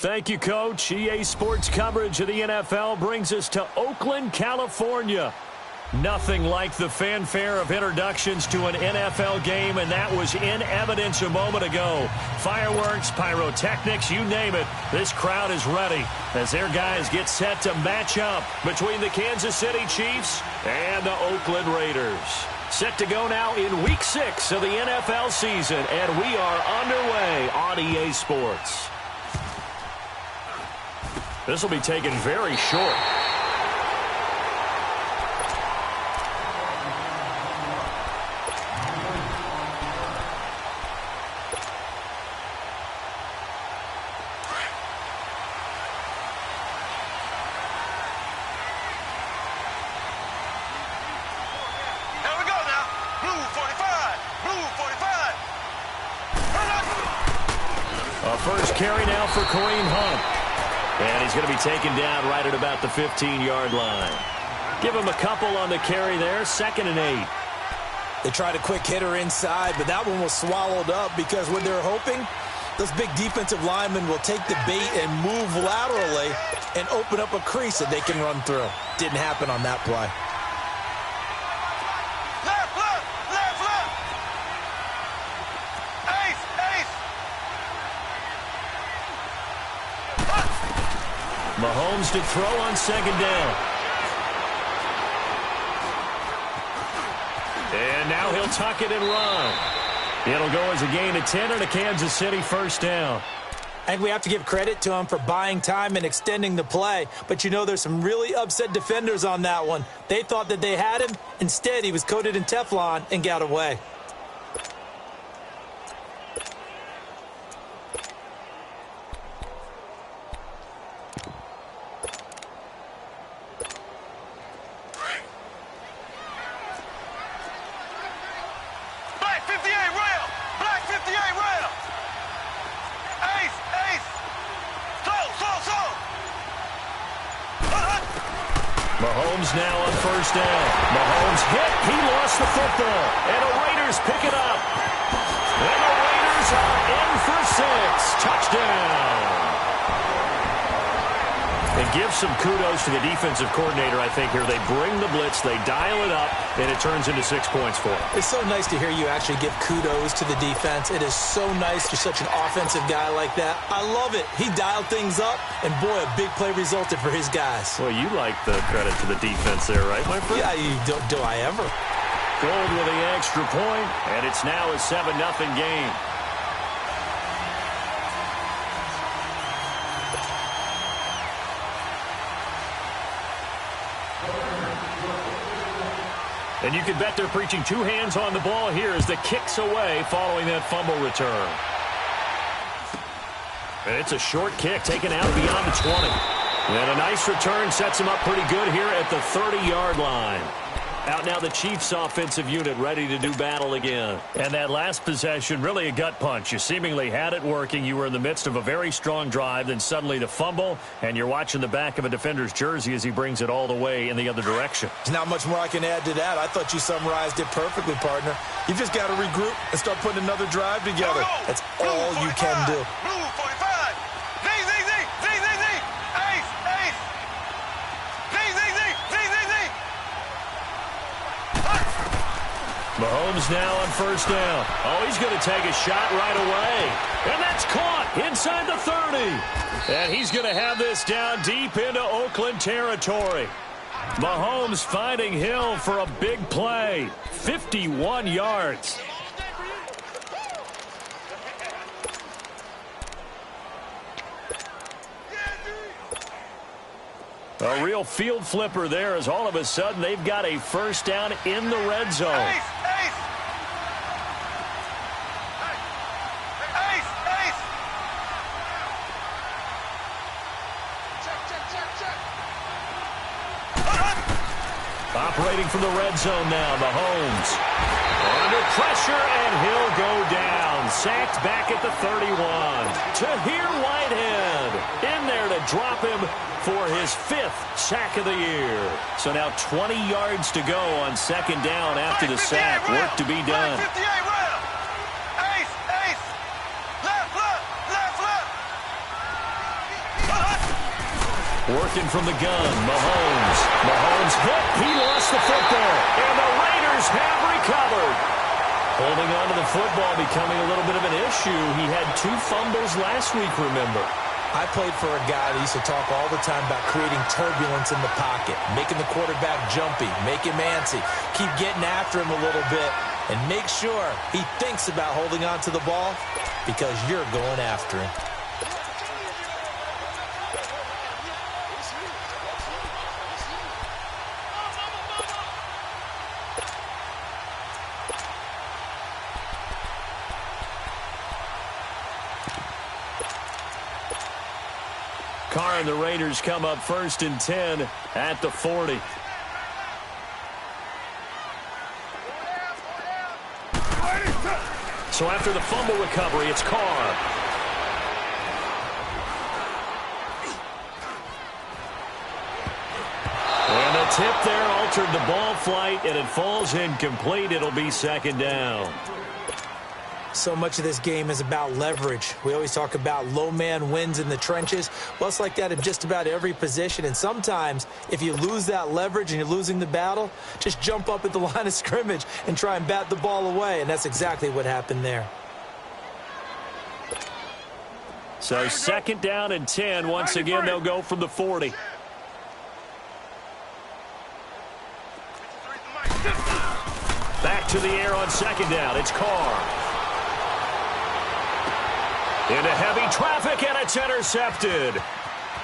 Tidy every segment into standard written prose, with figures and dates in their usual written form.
Thank you, Coach. EA Sports coverage of the NFL brings us to Oakland, California. Nothing like the fanfare of introductions to an NFL game, and that was in evidence a moment ago. Fireworks, pyrotechnics, you name it. This crowd is ready as their guys get set to match up between the Kansas City Chiefs and the Oakland Raiders. Set to go now in Week 6 of the NFL season, and we are underway on EA Sports. This will be taken very short. First carry now for Kareem Hunt. And he's going to be taken down right at about the 15-yard line. Give him a couple on the carry there, 2nd and 8. They tried a quick hitter inside, but that one was swallowed up because what they're hoping, those big defensive linemen will take the bait and move laterally and open up a crease that they can run through. Didn't happen on that play. Mahomes to throw on 2nd down. And now he'll tuck it and run. It'll go as a gain of 10 and a Kansas City first down. I think we have to give credit to him for buying time and extending the play. But, you know, there's some really upset defenders on that one. They thought that they had him. Instead, he was coated in Teflon and got away. Mahomes now on first down. Mahomes hit. He lost the football. And the Raiders pick it up. And the Raiders are in for 6. Touchdown. And give some kudos to the defensive coordinator, I think, here. They bring the blitz, they dial it up, and it turns into 6 points for them. It's so nice to hear you actually give kudos to the defense. It is so nice you're such an offensive guy like that. I love it. He dialed things up, and boy, a big play resulted for his guys. Well, you like the credit to the defense there, right, my friend? Yeah, do I ever? Gold with the extra point, and it's now a 7-0 game. And you can bet they're preaching 2 hands on the ball here as the kick's away following that fumble return. And it's a short kick taken out beyond the 20. And a nice return sets him up pretty good here at the 30-yard line. Out now the Chiefs offensive unit ready to do battle again. And that last possession, really a gut punch. You seemingly had it working. You were in the midst of a very strong drive. Then suddenly the fumble, and you're watching the back of a defender's jersey as he brings it all the way in the other direction. There's not much more I can add to that. I thought you summarized it perfectly, partner. You just got to regroup and start putting another drive together. That's all you can do. Mahomes now on first down. Oh, he's going to take a shot right away. And that's caught inside the 30. And he's going to have this down deep into Oakland territory. Mahomes finding Hill for a big play. 51 yards. A real field flipper there as all of a sudden they've got a first down in the red zone. Operating from the red zone now, Mahomes. Under pressure, and he'll go down. Sacked back at the 31. Tahir Whitehead in there to drop him for his 5th sack of the year. So now 20 yards to go on second down after the sack. Work to be done. Working from the gun, Mahomes. Mahomes hit. He lost the football. And the Raiders have recovered. Holding on to the football becoming a little bit of an issue. He had 2 fumbles last week, remember. I played for a guy that used to talk all the time about creating turbulence in the pocket, making the quarterback jumpy, make him antsy, keep getting after him a little bit, and make sure he thinks about holding on to the ball because you're going after him. Carr and the Raiders come up 1st and 10 at the 40. So after the fumble recovery, it's Carr. And the tip there altered the ball flight, and it falls incomplete. It'll be 2nd down. So much of this game is about leverage. We always talk about low man wins in the trenches. Well, it's like that in just about every position. And sometimes, if you lose that leverage and you're losing the battle, just jump up at the line of scrimmage and try and bat the ball away. And that's exactly what happened there. So 2nd down and 10. Once again, they'll go from the 40. Back to the air on 2nd down. It's Carr. Into heavy traffic, and it's intercepted.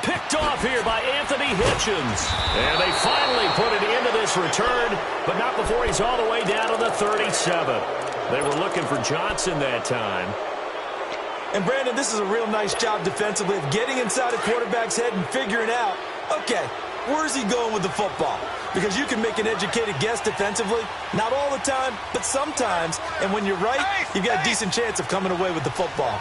Picked off here by Anthony Hitchens. And they finally put it into this return, but not before he's all the way down to the 37. They were looking for Johnson that time. And, Brandon, this is a real nice job defensively of getting inside a quarterback's head and figuring out, okay, where's he going with the football? Because you can make an educated guess defensively, not all the time, but sometimes. And when you're right, you've got a decent chance of coming away with the football.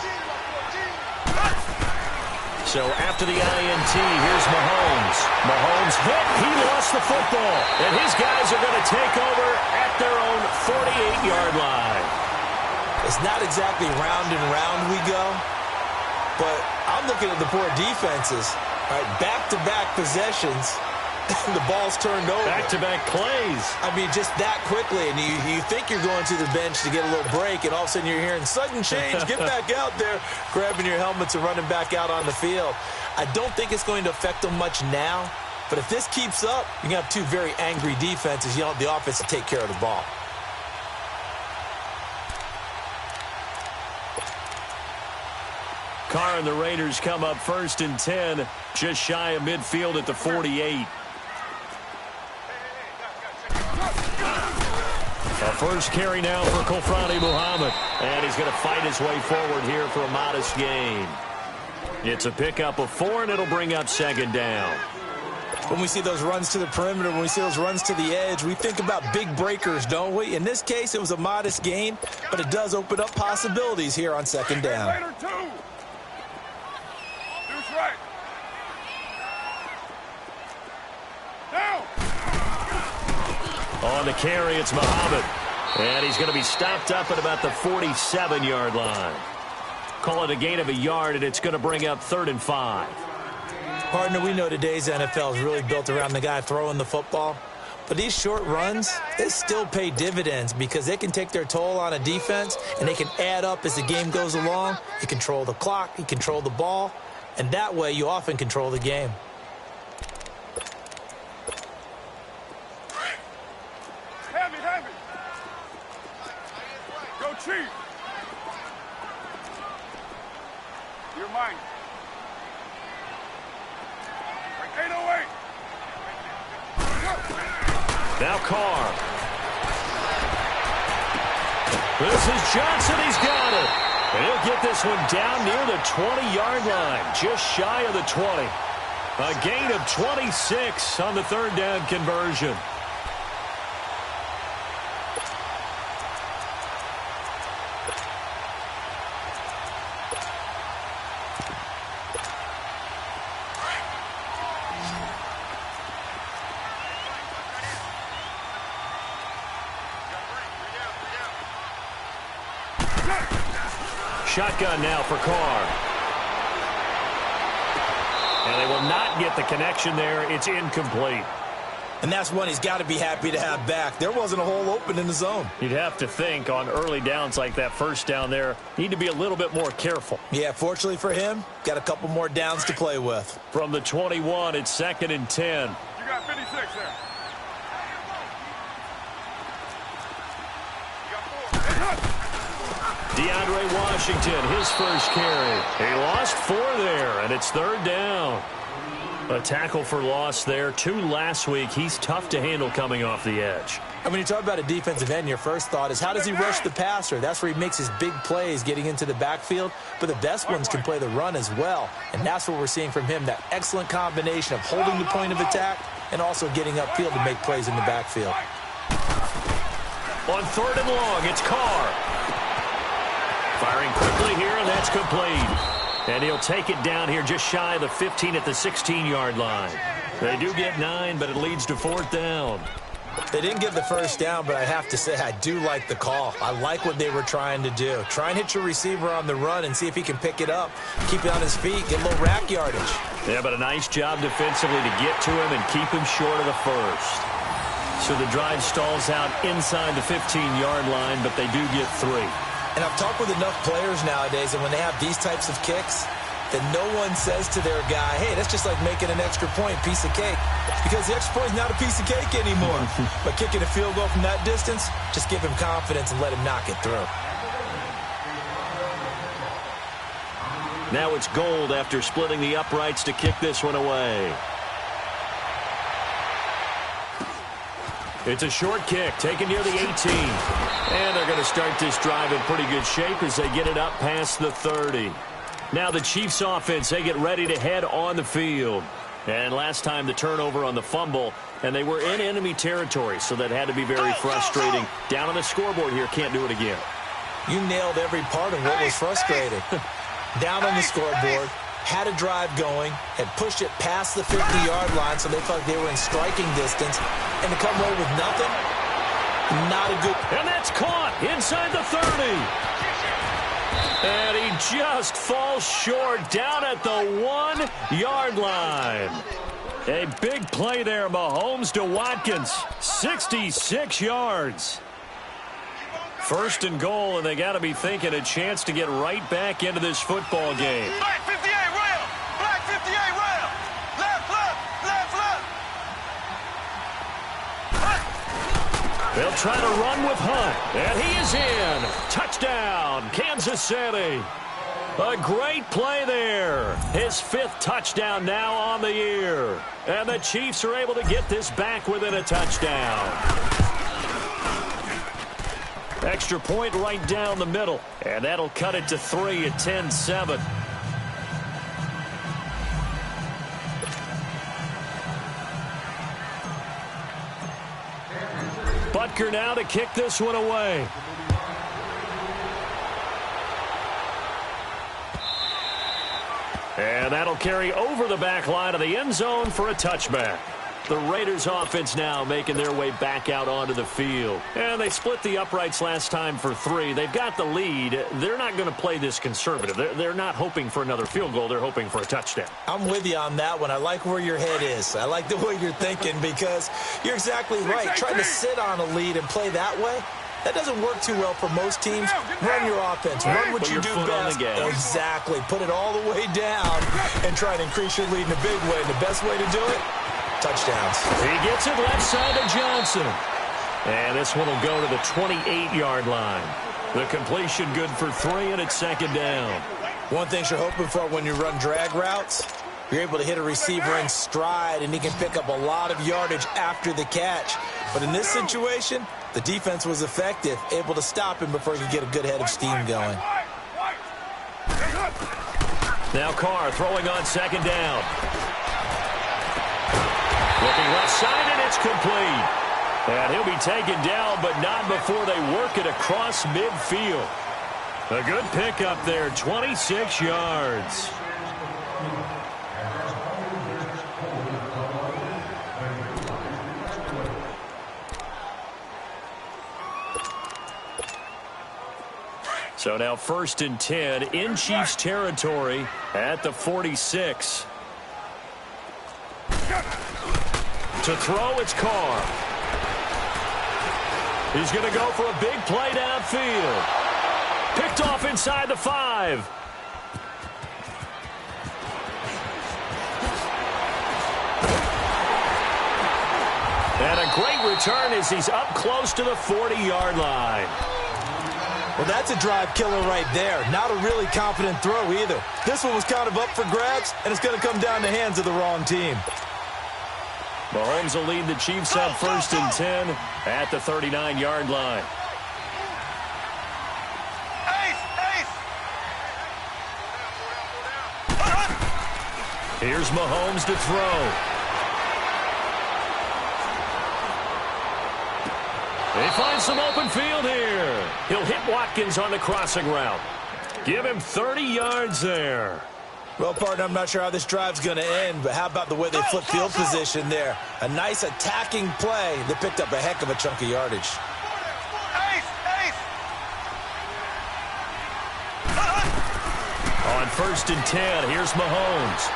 So after the INT, here's Mahomes. Mahomes hit. He lost the football. And his guys are going to take over at their own 48-yard line. It's not exactly round and round we go, but I'm looking at the poor defenses. All right, back-to-back possessions. The ball's turned over. Back-to-back plays. I mean, just that quickly, and you think you're going to the bench to get a little break, and all of a sudden you're hearing sudden change, get back out there, grabbing your helmets and running back out on the field. I don't think it's going to affect them much now, but if this keeps up, you're going to have 2 very angry defenses. You want the offense to take care of the ball. Carr and the Raiders come up 1st and 10, just shy of midfield at the 48. A first carry now for Kofrani Muhammad. And he's going to fight his way forward here for a modest gain. It's a pickup of 4, and it'll bring up 2nd down. When we see those runs to the perimeter, when we see those runs to the edge, we think about big breakers, don't we? In this case, it was a modest gain, but it does open up possibilities here on 2nd down. On the carry, it's Muhammad. And he's going to be stopped up at about the 47-yard line. Call it a gain of a yard, and it's going to bring up 3rd and 5. Partner, we know today's NFL is really built around the guy throwing the football. But these short runs, they still pay dividends because they can take their toll on a defense, and they can add up as the game goes along. You control the clock, you control the ball, and that way you often control the game. You're mine. 808. Now Carr. This is Johnson. He's got it. And he'll get this one down near the 20-yard line, just shy of the 20. A gain of 26 on the 3rd down conversion. Shotgun now for Carr. And And they will not get the connection there. It's incomplete. And that's one he's got to be happy to have back. There wasn't a hole open in the zone. You'd have to think on early downs like that first down there, need to be a little bit more careful. Yeah, fortunately for him, got a couple more downs to play with. From the 21, it's 2nd and 10. You got 56 there. You got 4. DeAndre Washington, his first carry. He lost 4 there, and it's 3rd down. A tackle for loss there. 2 last week. He's tough to handle coming off the edge. And when you talk about a defensive end, your first thought is how does he rush the passer? That's where he makes his big plays getting into the backfield. But the best ones can play the run as well. And that's what we're seeing from him, that excellent combination of holding the point of attack and also getting upfield to make plays in the backfield. On 3rd and long, it's Carr. Firing quickly here, and that's complete. And he'll take it down here just shy of the 15 at the 16-yard line. They do get 9, but it leads to 4th down. They didn't get the first down, but I have to say I do like the call. I like what they were trying to do. Try and hit your receiver on the run and see if he can pick it up. Keep it on his feet, get a little rack yardage. Yeah, but a nice job defensively to get to him and keep him short of the first. So the drive stalls out inside the 15-yard line, but they do get 3. And I've talked with enough players nowadays, and when they have these types of kicks, then no one says to their guy, hey, that's just like making an extra point, piece of cake. Because the extra point is not a piece of cake anymore. But kicking a field goal from that distance, just give him confidence and let him knock it through. Now it's Gold after splitting the uprights to kick this one away. It's a short kick, taken near the 18. And they're going to start this drive in pretty good shape as they get it up past the 30. Now the Chiefs offense, they get ready to head on the field. And last time the turnover on the fumble, and they were in enemy territory, so that had to be very frustrating. Down on the scoreboard here, can't do it again. You nailed every part of what was frustrating. Down on the scoreboard, had a drive going, had pushed it past the 50-yard line, so they felt like they were in striking distance, and to come away with nothing, not a good... And that's caught inside the 30. And he just falls short down at the 1-yard line. A big play there, Mahomes to Watkins, 66 yards. 1st and goal, and they got to be thinking a chance to get right back into this football game. Black 58 rail. Black 58 rail. Left, left, left. They'll try to run with Hunt, and he is in. Touchdown, Kansas City. A great play there. His 5th touchdown now on the year. And the Chiefs are able to get this back within a touchdown. Extra point right down the middle, and that'll cut it to 3 at 10-7. Butker now to kick this one away. And that'll carry over the back line of the end zone for a touchback. The Raiders offense now making their way back out onto the field. And they split the uprights last time for 3. They've got the lead. They're not going to play this conservative. They're not hoping for another field goal. They're hoping for a touchdown. I'm with you on that one. I like where your head is. I like the way you're thinking because you're exactly right. Trying to sit on a lead and play that way, that doesn't work too well for most teams. Run your offense. Run what you do best. Exactly. Put it all the way down and try and increase your lead in a big way. And the best way to do it, touchdowns. He gets it left side to Johnson. And this one will go to the 28-yard line. The completion good for 3, and it's 2nd down. One thing you're hoping for when you run drag routes, you're able to hit a receiver in stride, and he can pick up a lot of yardage after the catch. But in this situation, the defense was effective, able to stop him before he could get a good head of steam going. Now Carr throwing on 2nd down. Looking left side, and it's complete. And he'll be taken down, but not before they work it across midfield. A good pickup there, 26 yards. So now 1st and 10 in Chiefs territory at the 46. To throw, it's Carr. He's going to go for a big play downfield. Picked off inside the 5. And a great return as he's up close to the 40-yard line. Well, that's a drive killer right there. Not a really confident throw either. This one was kind of up for grabs, and it's going to come down the hands of the wrong team. Mahomes will lead the Chiefs up 1st and 10 at the 39-yard line. Here's Mahomes to throw. They find some open field here. He'll hit Watkins on the crossing route. Give him 30 yards there. Well, partner, I'm not sure how this drive's going to end, but how about the way they flip field position there? A nice attacking play that picked up a heck of a chunk of yardage. On 1st and 10, here's Mahomes.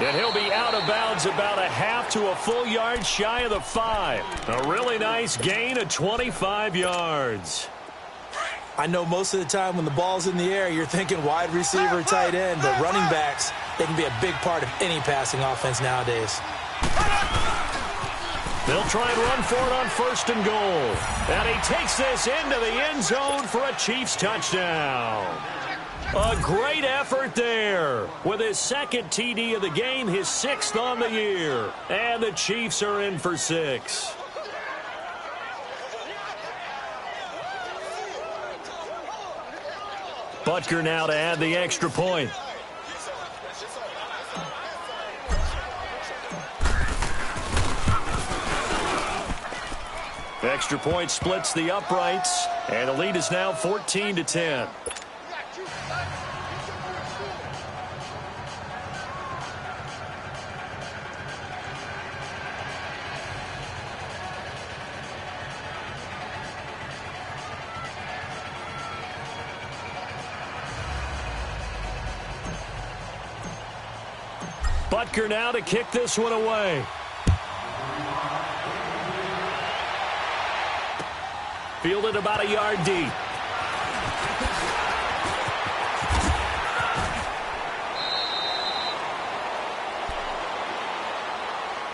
And he'll be out of bounds about a half to a full yard shy of the 5. A really nice gain of 25 yards. I know most of the time when the ball's in the air, you're thinking wide receiver, tight end, but running backs, they can be a big part of any passing offense nowadays. They'll try and run for it on 1st and goal. And he takes this into the end zone for a Chiefs touchdown. A great effort there. With his 2nd TD of the game, his 6th on the year. And the Chiefs are in for 6. Butker now to add the extra point. Extra point splits the uprights, and the lead is now 14-10. Butker now to kick this one away. Fielded about a yard deep.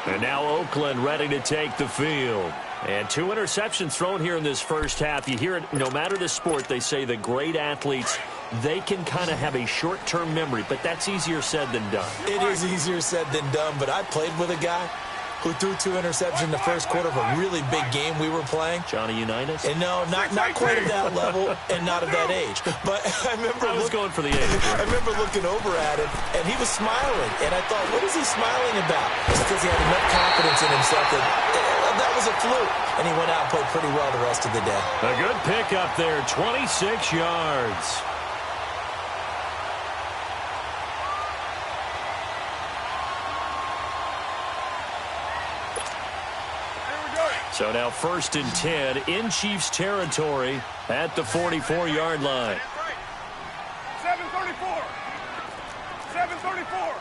And now Oakland ready to take the field. And 2 interceptions thrown here in this first half. You hear it, no matter the sport, they say the great athletes, they can kind of have a short-term memory, but that's easier said than done. It is easier said than done, but I played with a guy who threw 2 interceptions in the first quarter of a really big game we were playing. Johnny Unitas? And no, not quite at that level and not at that age. But I remember I was going for the age. I remember looking over at him, and he was smiling. And I thought, what is he smiling about? It's because he had enough confidence in himself that was a fluke. And he went out and played pretty well the rest of the day. A good pickup there, 26 yards. So now 1st and 10 in Chiefs territory at the 44-yard line. 7:34. 7:34.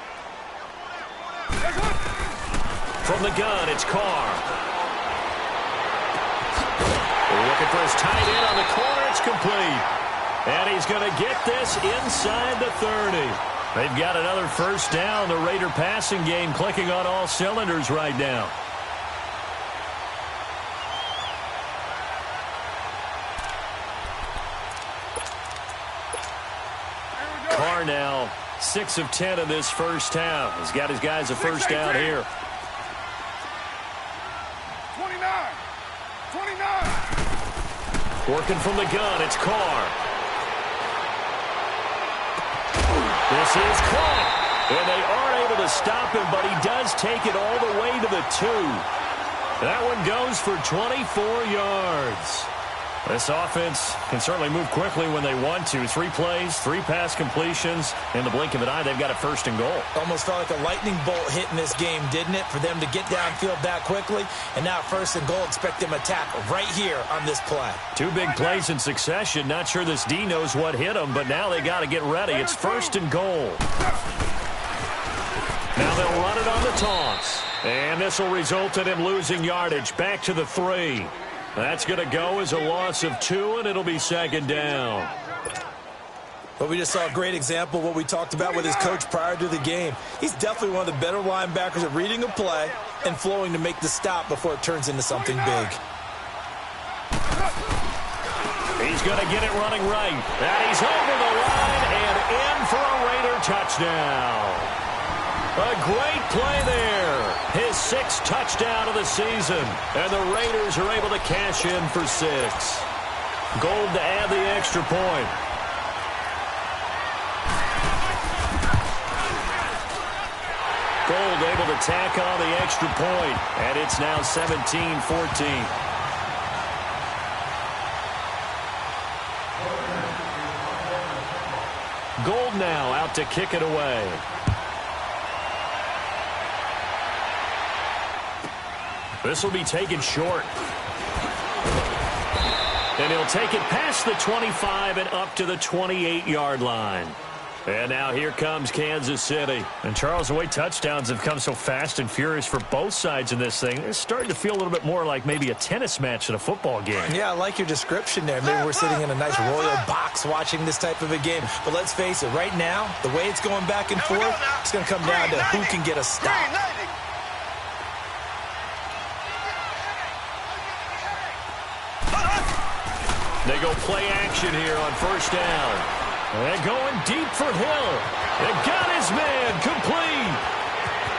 From the gun, it's Carr. Looking for his tight end on the corner. It's complete. And he's going to get this inside the 30. They've got another first down. The Raider passing game clicking on all cylinders right now. Carr now 6 of 10 in this first half. He's got his guys a first down here. 29. 29. Working from the gun, it's Carr. This is caught. And they aren't able to stop him, but he does take it all the way to the 2. That one goes for 24 yards. This offense can certainly move quickly when they want to. 3 plays, 3 pass completions. In the blink of an eye, they've got a 1st and goal. Almost felt like a lightning bolt hit in this game, didn't it? For them to get downfield that quickly. And now 1st and goal, expect them to attack right here on this play. 2 big plays in succession. Not sure this D knows what hit them, but now they got to get ready. It's 1st and goal. toss. And this will result in him losing yardage. Back to the 3. That's going to go as a loss of 2, and it'll be second down. But we just saw a great example of what we talked about with his coach prior to the game. He's definitely one of the better linebackers at reading a play and flowing to make the stop before it turns into something big. He's going to get it running right. And he's over the line and in for a Raider touchdown. A great play there. His 6th touchdown of the season. And the Raiders are able to cash in for 6. Gold to add the extra point. Gold able to tack on the extra point. And it's now 17-14. Gold now out to kick it away. This will be taken short. And he'll take it past the 25 and up to the 28-yard line. And now here comes Kansas City. And, Charles, the way touchdowns have come so fast and furious for both sides in this thing, it's starting to feel a little bit more like maybe a tennis match than a football game. Yeah, I like your description there. Maybe we're sitting in a nice royal box watching this type of a game. But let's face it, right now, the way it's going back and forth, it's going to come down to who can get a stop. They go play action here on first down. And going deep for Hill. It got his man complete.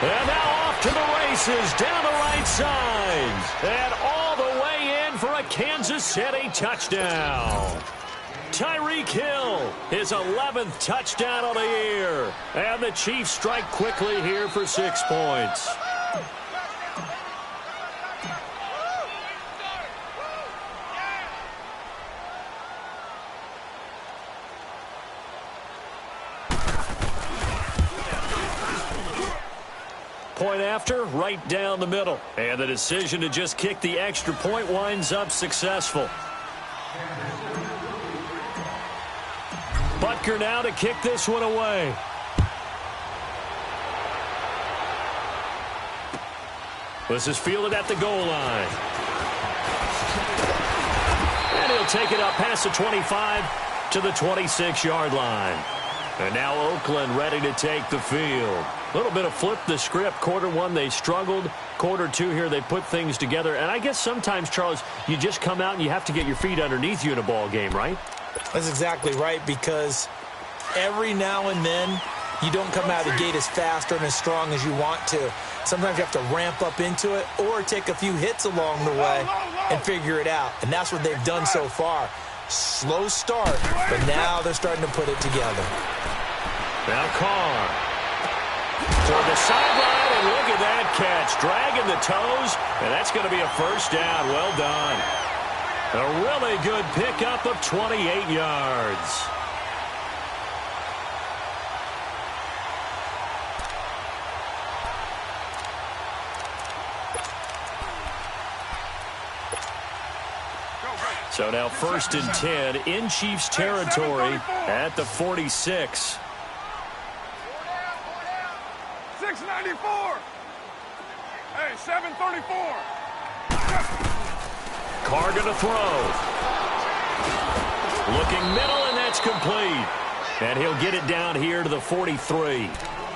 And now off to the races down the right side. And all the way in for a Kansas City touchdown. Tyreek Hill, his 11th touchdown of the year. And the Chiefs strike quickly here for 6 points. Point after, right down the middle. And the decision to just kick the extra point winds up successful. Butker now to kick this one away. This is fielded at the goal line. And he'll take it up past the 25 to the 26-yard line. And now Oakland ready to take the field. A little bit of flip the script. Quarter 1, they struggled. Quarter 2 here, they put things together. And I guess sometimes, Charles, you just come out and you have to get your feet underneath you in a ball game, right? That's exactly right, because every now and then you don't come out of the gate as fast or as strong as you want to. Sometimes you have to ramp up into it or take a few hits along the way and figure it out. And that's what they've done so far. Slow start, but now they're starting to put it together. Now Carr toward the sideline, and look at that catch. Dragging the toes, and that's going to be a first down. Well done. A really good pickup of 28 yards. So now 1st and 10 in Chiefs territory at the 46. 694. Hey, 734. Carr going to throw. Looking middle, and that's complete. And he'll get it down here to the 43.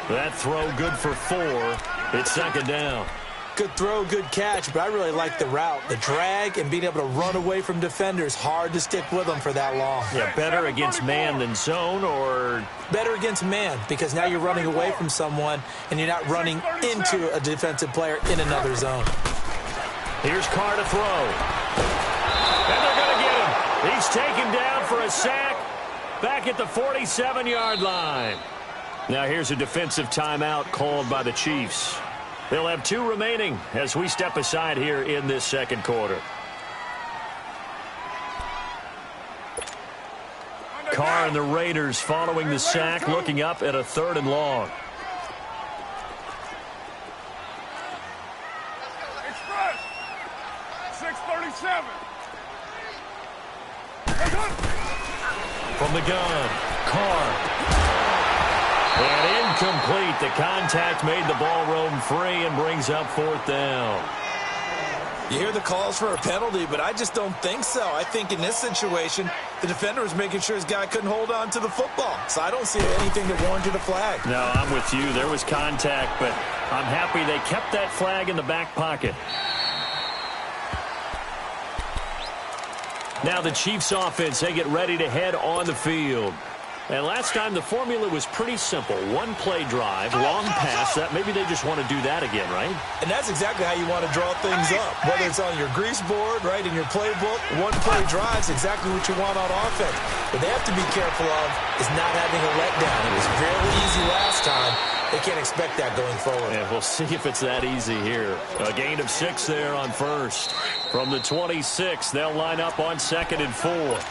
That throw good for 4. It's second down. Good throw, good catch, but I really like the route. The drag and being able to run away from defenders, hard to stick with them for that long. Yeah, better against man than zone, or? Better against man, because now you're running away from someone and you're not running into a defensive player in another zone. Here's Carr to throw. And they're going to get him. He's taken down for a sack back at the 47-yard line. Now here's a defensive timeout called by the Chiefs. They'll have 2 remaining as we step aside here in this second quarter. Carr and the Raiders following the sack, looking up at a 3rd and long. Express. 637. From the gun, Carr. And incomplete. The contact made the ball roam free and brings up fourth down. You hear the calls for a penalty, but I just don't think so. I think in this situation, the defender was making sure his guy couldn't hold on to the football. So I don't see anything that warranted a flag. No, I'm with you. There was contact, but I'm happy they kept that flag in the back pocket. Now the Chiefs offense, they get ready to head on the field. And last time the formula was pretty simple. One play drive, long pass. That maybe they just want to do that again, right? And that's exactly how you want to draw things up. Whether it's on your grease board, right, in your playbook, one play drive is exactly what you want on offense. What they have to be careful of is not having a letdown. It was fairly easy last time. They can't expect that going forward. Yeah, we'll see if it's that easy here. A gain of 6 there on first. From the 26, they'll line up on 2nd and 4.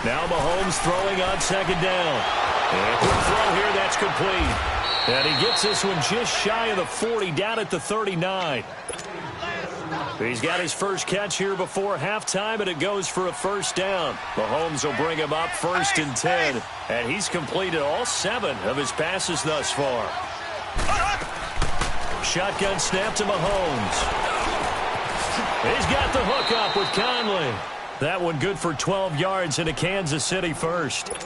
Now Mahomes throwing on 2nd down. And quick throw here, that's complete. And he gets this one just shy of the 40, down at the 39. He's got his first catch here before halftime, and it goes for a first down. Mahomes will bring him up 1st and 10, and he's completed all 7 of his passes thus far. Shotgun snap to Mahomes. He's got the hook up with Conley. That one good for 12 yards and a Kansas City first.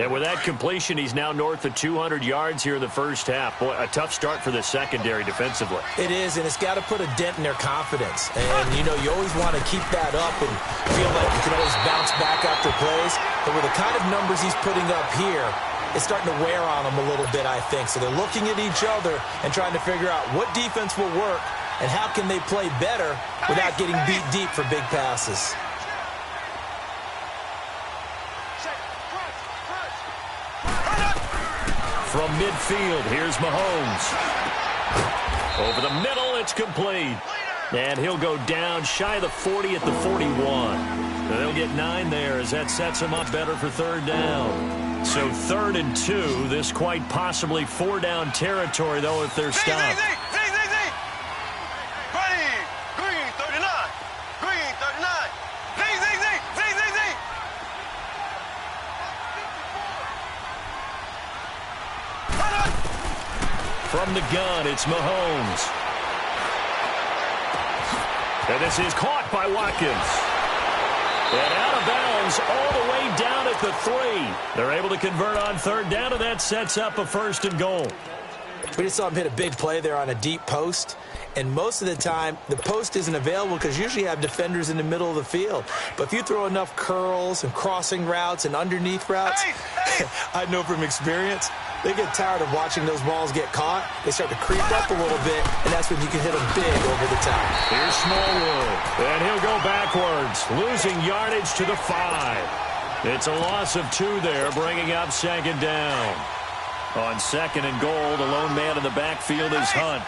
And with that completion, he's now north of 200 yards here in the first half. Boy, a tough start for the secondary defensively. It is, and it's got to put a dent in their confidence. And, you know, you always want to keep that up and feel like you can always bounce back after plays. But with the kind of numbers he's putting up here, it's starting to wear on them a little bit, I think. So they're looking at each other and trying to figure out what defense will work and how can they play better without getting beat deep for big passes. From midfield, here's Mahomes. Over the middle, it's complete. And he'll go down shy of the 40 at the 41. They'll get 9 there as that sets him up better for 3rd down. So 3rd and 2, this quite possibly 4-down territory, though, if they're stopped. From the gun, it's Mahomes. And this is caught by Watkins. And out of bounds all the way down at the 3. They're able to convert on 3rd down, and that sets up a 1st and goal. We just saw him hit a big play there on a deep post. And most of the time, the post isn't available because usually you have defenders in the middle of the field. But if you throw enough curls and crossing routes and underneath routes, I know from experience, they get tired of watching those balls get caught. They start to creep up a little bit, and that's when you can hit them big over the top. Here's Smallwood, and he'll go backwards, losing yardage to the 5. It's a loss of 2 there, bringing up 2nd down. On 2nd and goal, the lone man in the backfield is Hunt.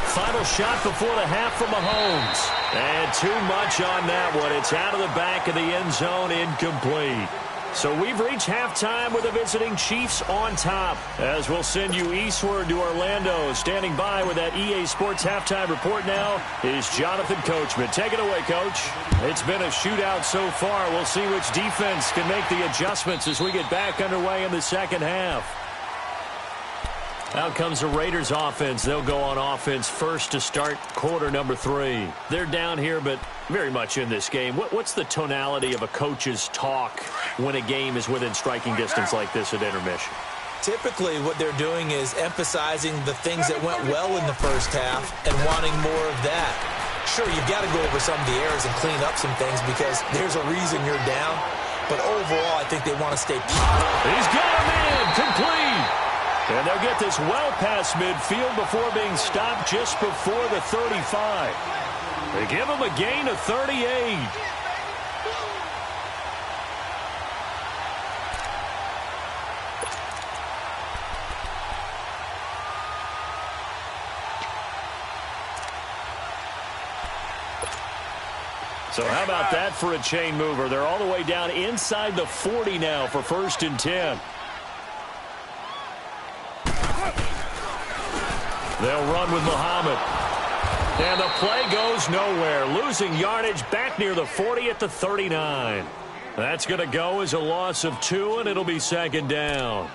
Final shot before the half from Mahomes. And too much on that one. It's out of the back of the end zone, incomplete. So we've reached halftime with the visiting Chiefs on top. As we'll send you eastward to Orlando. Standing by with that EA Sports halftime report now is Jonathan Coachman. Take it away, Coach. It's been a shootout so far. We'll see which defense can make the adjustments as we get back underway in the second half. Out comes the Raiders offense. They'll go on offense first to start quarter number 3. They're down here, but very much in this game. What's the tonality of a coach's talk when a game is within striking distance like this at intermission? Typically, what they're doing is emphasizing the things that went well in the first half and wanting more of that. Sure, you've got to go over some of the errors and clean up some things because there's a reason you're down. But overall, I think they want to stay positive. He's got a man, complete. And they'll get this well past midfield before being stopped just before the 35. They give him a gain of 38. So how about that for a chain mover? They're all the way down inside the 40 now for 1st and 10. They'll run with Muhammad. And the play goes nowhere. Losing yardage back near the 40 at the 39. That's going to go as a loss of 2, and it'll be 2nd down.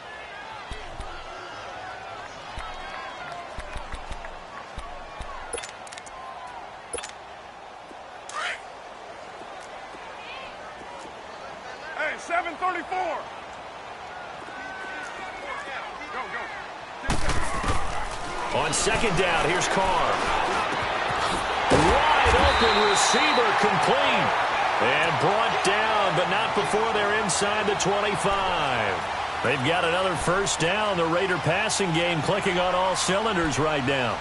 Hey, 734. On 2nd down, here's Carr. Wide open receiver, complete. And brought down, but not before they're inside the 25. They've got another 1st down. The Raider passing game clicking on all cylinders right now.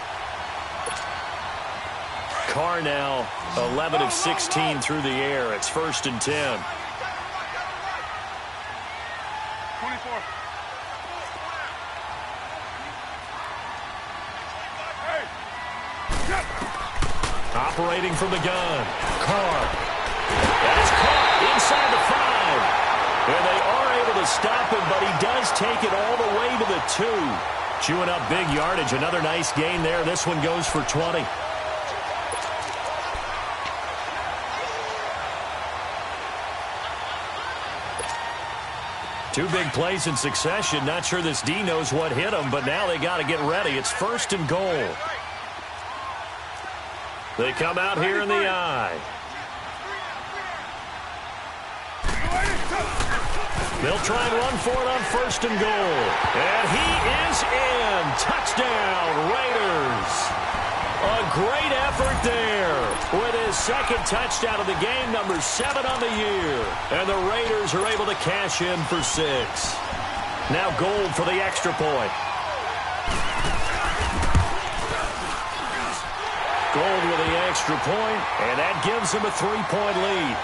Carr now 11 of 16 through the air. It's 1st and 10. 24. Operating from the gun. Carr. That's caught inside the 5. And they are able to stop him, but he does take it all the way to the 2. Chewing up big yardage. Another nice gain there. This one goes for 20. Two big plays in succession. Not sure this D knows what hit him, but now they got to get ready. It's 1st and goal. They come out here in the I. They'll try and run for it on 1st and goal. And he is in. Touchdown, Raiders. A great effort there with his 2nd touchdown of the game, number 7 on the year. And the Raiders are able to cash in for 6. Now Gold for the extra point. Gold with the extra point, and that gives him a 3-point lead.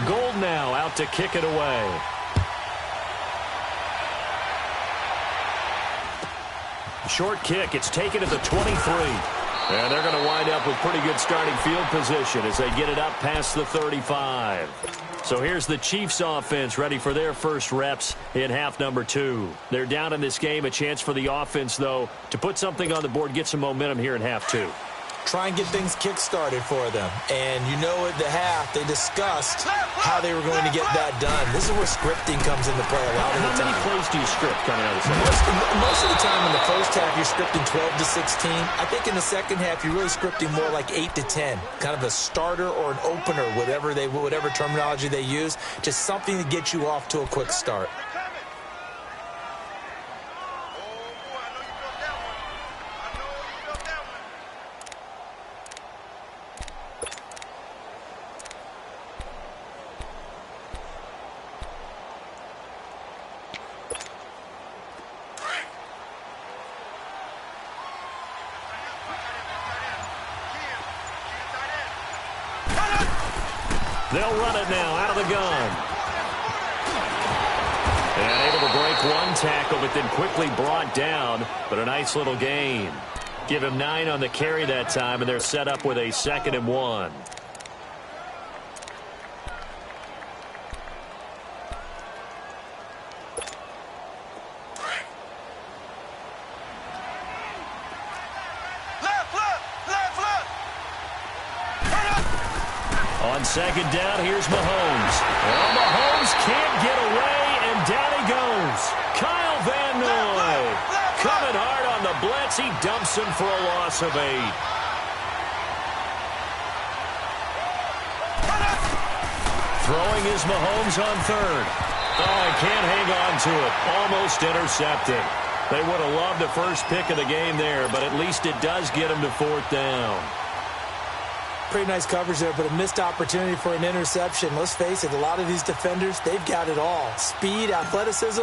Gold now out to kick it away. Short kick. It's taken at the 23. And they're going to wind up with pretty good starting field position as they get it up past the 35. So here's the Chiefs offense ready for their first reps in half number 2. They're down in this game. A chance for the offense, though, to put something on the board, get some momentum here in half 2. Try and get things kick-started for them. And you know at the half, they discussed how they were going to get that done. This is where scripting comes into play a lot of the time. How many plays do you script coming out of the second? Most of the time in the first half, you're scripting 12 to 16. I think in the second half, you're really scripting more like 8 to 10. Kind of a starter or an opener, whatever terminology they use. Just something to get you off to a quick start. They'll run it now out of the gun. And able to break one tackle, but then quickly brought down. But a nice little gain. Give him 9 on the carry that time, and they're set up with a 2nd and 1. On 2nd down, here's Mahomes. Well, Mahomes can't get away, and down he goes. Kyle Van Noy coming hard on the blitz. He dumps him for a loss of 8. Throwing is Mahomes on 3rd. Oh, he can't hang on to it. Almost intercepted. They would have loved the first pick of the game there, but at least it does get him to 4th down. Pretty nice coverage there, but a missed opportunity for an interception. Let's face it, a lot of these defenders, they've got it all. Speed, athleticism,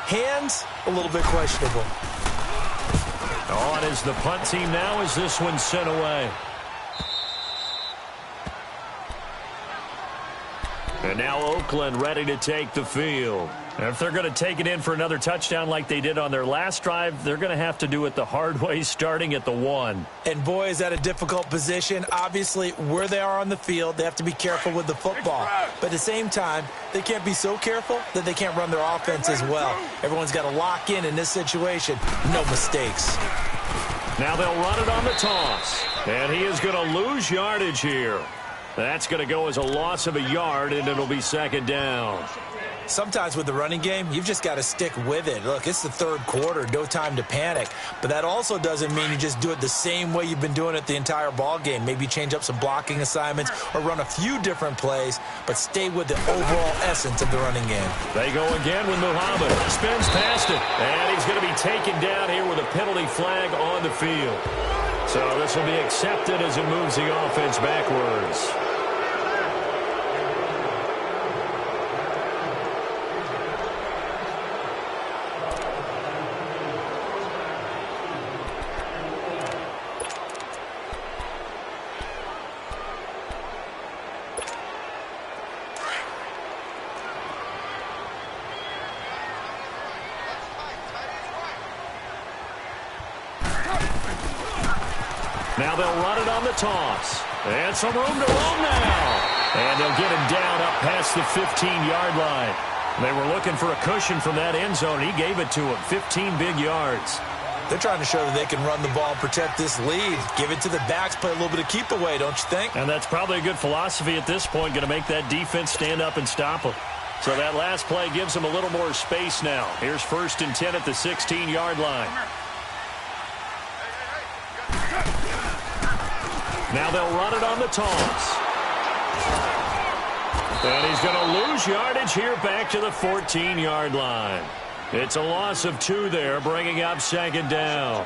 hands, a little bit questionable. On is the punt team now as this one's sent away. And now Oakland ready to take the field. And if they're going to take it in for another touchdown like they did on their last drive, they're going to have to do it the hard way, starting at the 1. And boy, is that a difficult position. Obviously, where they are on the field, they have to be careful with the football. But at the same time, they can't be so careful that they can't run their offense as well. Everyone's got to lock in this situation. No mistakes. Now they'll run it on the toss. And he is going to lose yardage here. That's going to go as a loss of a yard, and it'll be second down. Sometimes with the running game, you've just got to stick with it. Look, it's the third quarter, no time to panic. But that also doesn't mean you just do it the same way you've been doing it the entire ball game. Maybe change up some blocking assignments or run a few different plays, but stay with the overall essence of the running game. They go again with Muhammad. Spins past it, and he's going to be taken down here with a penalty flag on the field. So this will be accepted as it moves the offense backwards. Now they'll run it on the toss. And some room to roam now. And they'll get him down up past the 15-yard line. They were looking for a cushion from that end zone. He gave it to him. 15 big yards. They're trying to show that they can run the ball and protect this lead. Give it to the backs, play a little bit of keep away, don't you think? And that's probably a good philosophy at this point, going to make that defense stand up and stop them. So that last play gives them a little more space now. Here's 1st and 10 at the 16-yard line. Now they'll run it on the toss. And he's going to lose yardage here back to the 14-yard line. It's a loss of 2 there, bringing up second down.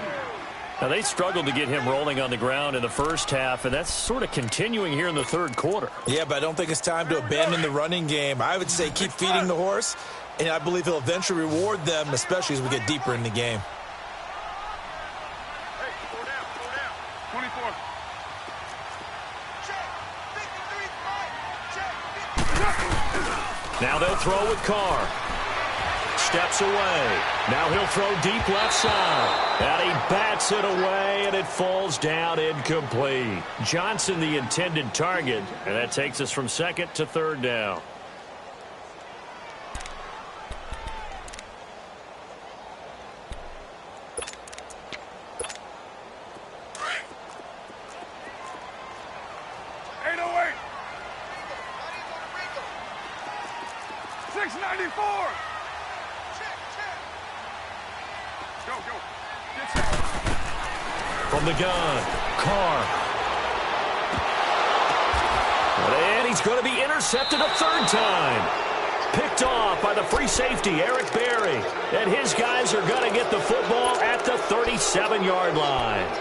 Now, they struggled to get him rolling on the ground in the first half, and that's sort of continuing here in the third quarter. Yeah, but I don't think it's time to abandon the running game. I would say keep feeding the horse, and I believe he'll eventually reward them, especially as we get deeper in the game. Hey, 4 down. 24. Now they'll throw with Carr. Steps away. Now he'll throw deep left side. And he bats it away, and it falls down incomplete. Johnson the intended target, and that takes us from 2nd to 3rd down. From the gun, Carr. And he's going to be intercepted a 3rd time. Picked off by the free safety, Eric Berry. And his guys are going to get the football at the 37-yard line.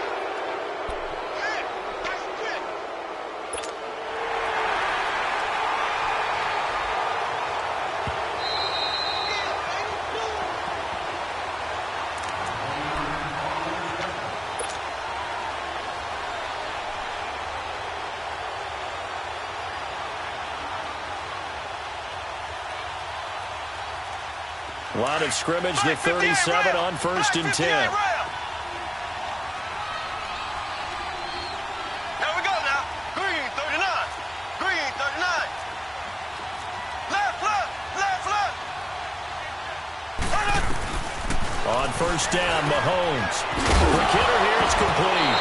Line of scrimmage, the 37 on 1st and 10. Here we go now. Green, 39. Green, 39. Left. On 1st down, Mahomes. Quick hitter here, it's complete.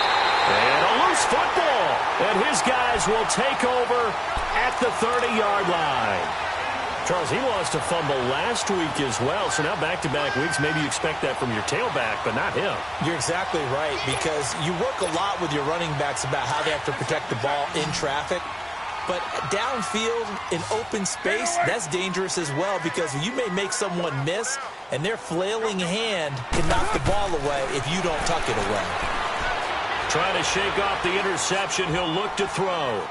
And a loose football. And his guys will take over at the 30-yard line. Charles, he lost a fumble last week as well, so now back-to-back weeks, maybe you expect that from your tailback, but not him. You're exactly right, because you work a lot with your running backs about how they have to protect the ball in traffic, but downfield in open space, that's dangerous as well, because you may make someone miss, and their flailing hand can knock the ball away if you don't tuck it away. Trying to shake off the interception, he'll look to throw.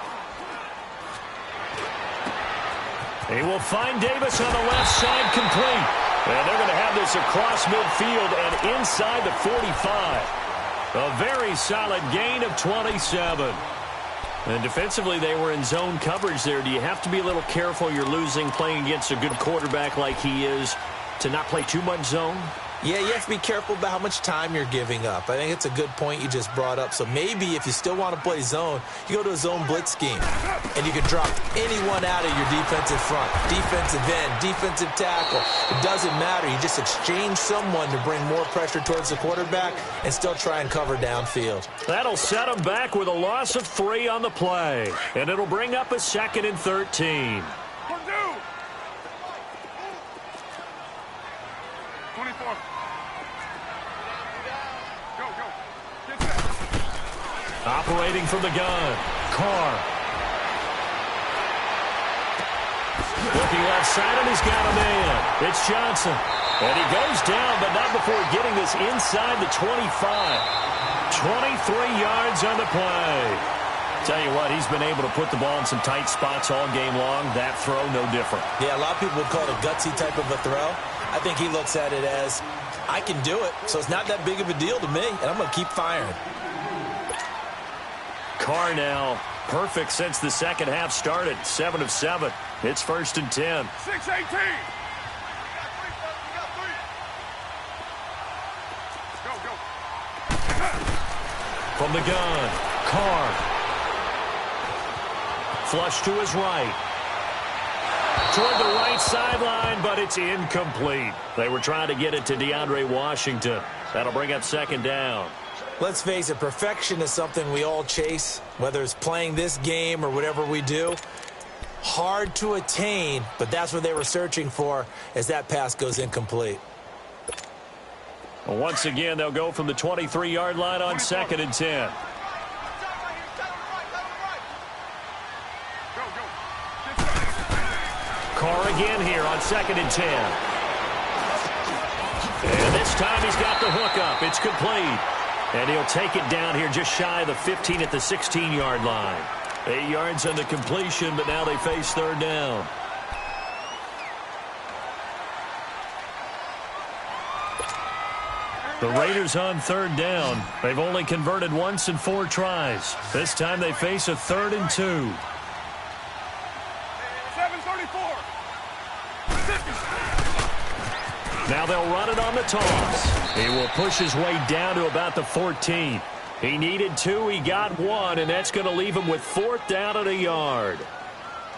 He will find Davis on the left side, complete. And they're going to have this across midfield and inside the 45. A very solid gain of 27. And defensively, they were in zone coverage there. Do you have to be a little careful you're losing playing against a good quarterback like he is to not play too much zone? Yeah, you have to be careful about how much time you're giving up. I think it's a good point you just brought up. So maybe if you still want to play zone, you go to a zone blitz scheme. And you can drop anyone out of your defensive front. Defensive end, defensive tackle. It doesn't matter. You just exchange someone to bring more pressure towards the quarterback and still try and cover downfield. That'll set them back with a loss of 3 on the play. And it'll bring up a 2nd and 13. 24. Operating from the gun, Carr. Looking left side, and he's got a man. It's Johnson. And he goes down, but not before getting this inside the 25. 23 yards on the play. Tell you what, he's been able to put the ball in some tight spots all game long. That throw, no different. Yeah, a lot of people would call it a gutsy type of a throw. I think he looks at it as, I can do it, so it's not that big of a deal to me, and I'm going to keep firing. Carr now, perfect since the second half started. 7 of 7. It's 1st and 10. 6-18. Go. From the gun, Carr. Flush to his right. Toward the right sideline, but it's incomplete. They were trying to get it to DeAndre Washington. That'll bring up 2nd down. Let's face it, perfection is something we all chase, whether it's playing this game or whatever we do. Hard to attain, but that's what they were searching for as that pass goes incomplete. Well, once again, they'll go from the 23-yard line on 2nd and 10. Carr again here on 2nd and 10. And this time he's got the hook up. It's complete. And he'll take it down here just shy of the 15 at the 16-yard line. 8 yards on the completion, but now they face 3rd down. The Raiders on 3rd down. They've only converted once in 4 tries. This time they face a 3rd and 2. 7:34. Now they'll run it on the toss. He will push his way down to about the 14. He needed 2, he got 1, and that's going to leave him with 4th down at a yard.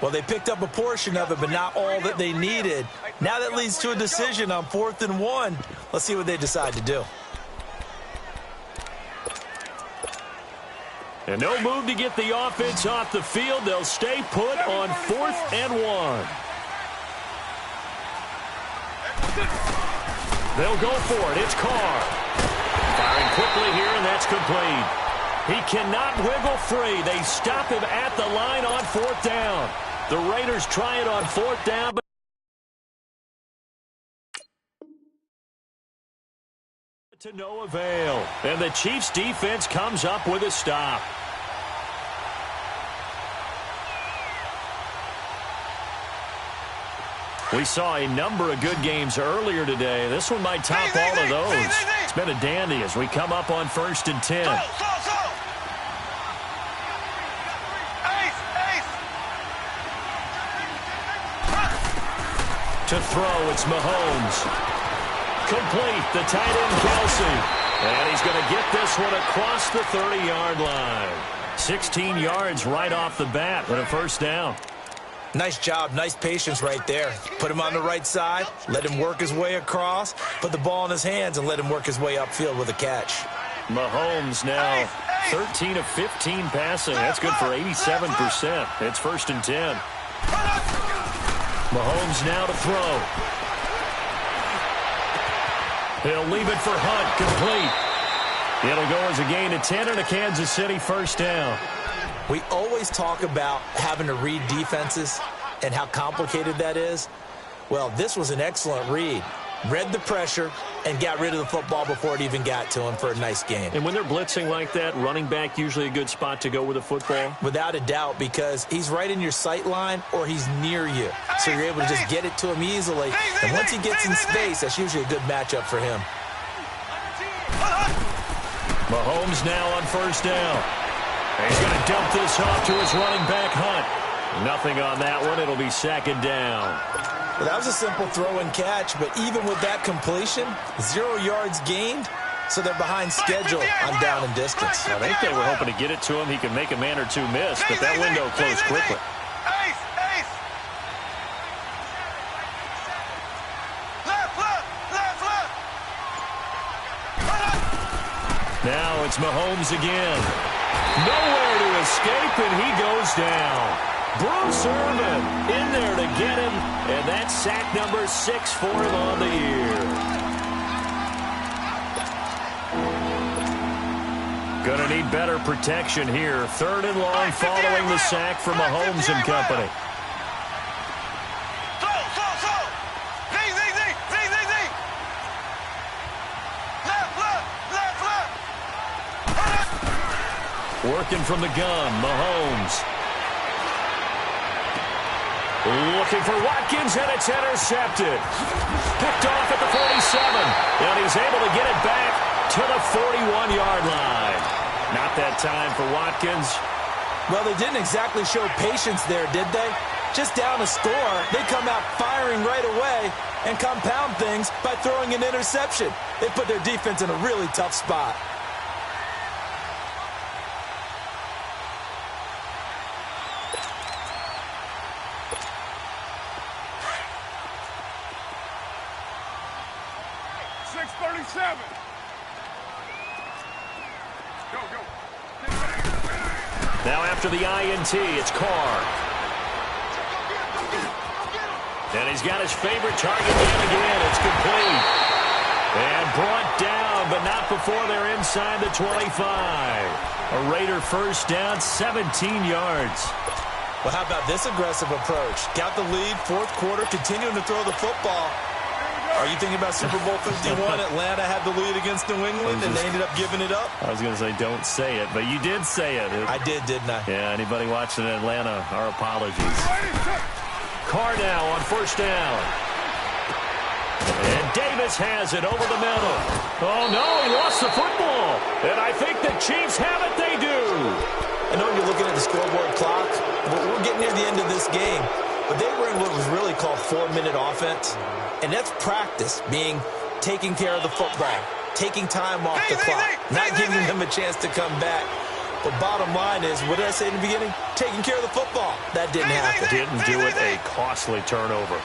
Well, they picked up a portion of it, but not all that they needed. Now that leads to a decision on 4th and 1. Let's see what they decide to do. And no move to get the offense off the field. They'll stay put on 4th and 1. They'll go for it. It's Carr. Firing quickly here, and that's complete. He cannot wiggle free. They stop him at the line on 4th down. The Raiders try it on 4th down, but to no avail. And the Chiefs defense comes up with a stop. We saw a number of good games earlier today. This one might top all of those. It's been a dandy as we come up on 1st and 10. To throw, it's Mahomes. Complete, the tight end Kelsey. And he's going to get this one across the 30-yard line. 16 yards right off the bat with a 1st down. Nice job, nice patience right there. Put him on the right side, let him work his way across, put the ball in his hands, and let him work his way upfield with a catch. Mahomes now 13 of 15 passing. That's good for 87%. It's 1st and 10. Mahomes now to throw. He'll leave it for Hunt, complete. It'll go as a gain of 10 and a Kansas City 1st down. We always talk about having to read defenses and how complicated that is. Well, this was an excellent read. Read the pressure and got rid of the football before it even got to him for a nice game. And when they're blitzing like that, running back usually a good spot to go with the football? Without a doubt, because he's right in your sight line or he's near you. So you're able to just get it to him easily. And once he gets in space, that's usually a good matchup for him. Mahomes now on 1st down. He's going to dump this off to his running back, Hunt. Nothing on that one. It'll be second down. Well, that was a simple throw and catch, but even with that completion, 0 yards gained, so they're behind schedule on down and distance. I think they were hoping to get it to him. He could make a man or two miss, but that window closed quickly. Now it's Mahomes again. Nowhere to escape, and he goes down. Bruce Irvin in there to get him, and that's sack number 6 for him on the year. Gonna need better protection here. 3rd and long following the sack from Mahomes and company. Working from the gun, Mahomes. Looking for Watkins, and it's intercepted. Picked off at the 47, and he's able to get it back to the 41-yard line. Not that time for Watkins. Well, they didn't exactly show patience there, did they? Just down a score, they come out firing right away and compound things by throwing an interception. They put their defense in a really tough spot. Now after the INT, it's Carr. And he's got his favorite target man again. It's complete. And brought down, but not before they're inside the 25. A Raider first down, 17 yards. Well, how about this aggressive approach? Got the lead, 4th quarter, continuing to throw the football. Are you thinking about Super Bowl 51? Atlanta had the lead against New England, and they ended up giving it up? I was going to say don't say it, but you did say it. I did, didn't I? Yeah, anybody watching in Atlanta, our apologies. Carr now on 1st down. And Davis has it over the middle. Oh, no, he lost the football. And I think the Chiefs have it. They do. I know you're looking at the scoreboard clock, but we're getting near the end of this game. But they were in what was really called 4-minute offense. And that's practice, being taking care of the football, taking time off the clock, not giving them a chance to come back. But bottom line is, what did I say in the beginning? Taking care of the football. That didn't happen. Didn't do it. A costly turnover.